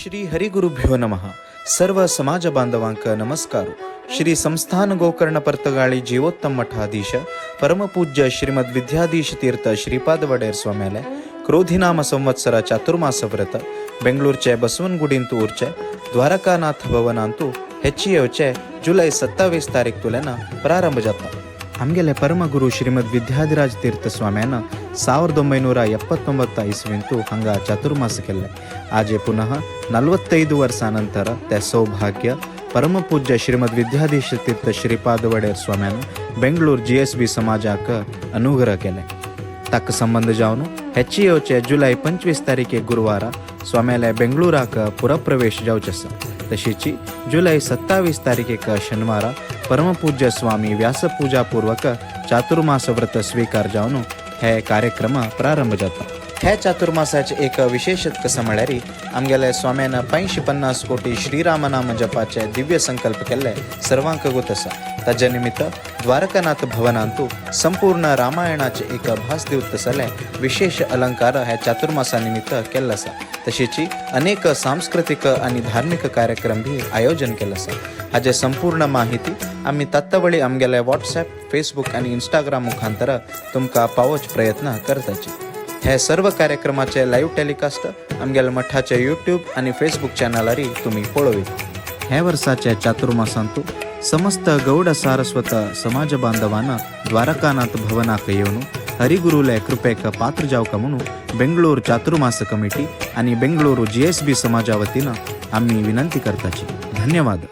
श्री हरिगुरुभ्यो नमः. सर्व समाज बांधवांक नमस्कार. श्री संस्थान गोकर्ण पर्तगाळी जीवोत्तम मठाधीश परमपूज्य श्रीमद विद्याधीश तीर्थ श्रीपाद वडेर स्वाम्याले क्रोधिनाम संवत्सर चातुर्मास व्रत बेंगळूरचे बसवनगुडींतू ऊरचे द्वारकानाथ भवनांतू ಹೆಚ್ಚಿಯವಚೆ ಜುಲೈ 27 तारीख तुल्यान प्रारंभ जाता. आमगेले परमगुरू श्रीमद विद्याधिराज तीर्थ स्वाम्यान 1979 इसवींतू हांगा चातुर्मास केले. आजे पुनः 45 वर्षानंतर ते सौभाग्य परमपूज्य श्रीमद विद्याधीश तीर्थ श्रीपाद वडेर स्वाम्यान बेंगळूर GSB समाजाक अनुग्रह केले. ताक संबंध जावन ಹೆಚ್ಚಿಯವಚೆ जुलೈ 25 तारीख गुरुवार स्वाम्याले बेंगळूराक पुरप्रवेश जावचे आसा. तशीची जुलೈ 27 तारखेक शनिवार परमपूज्य स्वामी व्यासपूजा पूर्वक चातुर्मास व्रत स्वीकार जावन हे कार्यक्रम प्रारंभ जाता. हे चातुर्मासाचे एक विशेषत कसा म्हळ्यार आमगेले स्वाम्यान 550 कोटी श्रीरामनाम जपाचे दिव्य संकल्प केले सर्वांक गोत आसा. ताजे निमित्त द्वारकानाथ भवनांतू संपूर्ण रामायणाचे एक भास दिवतसले विशेष अलंकार हे चातुर्मासा निमित्त केल्लो आसा. तशीची अनेक सांस्कृतिक आणि धार्मिक कार्यक्रम भी आयोजन केलं आसा. हाजे संपूर्ण माहिती आम्ही तात्तवळी आमगेले व्हॉट्सॲप, फेसबुक आणि इंस्टाग्राम मुखांतर तुमकां पावोवच प्रयत्न करताचे. हे सर्व कार्यक्रमाचे लाईव्ह टेलिकास्ट आमगेले मठाचे यूट्यूब आणि फेसबुक चॅनलारी तुम्ही पळोवी. हे वर्साचे चातुर्मासांतू समस्त गौड सारस्वत समाज बांधवांना द्वारकानाथ भवनाक येवन हरिगुरुले कृपेक पात्र जावका म्हणून बेंगळूर चातुर्मास कमिटी आणि बेंगळूरू GSB समाजा वतीनं आम्ही विनंती करताची. धन्यवाद.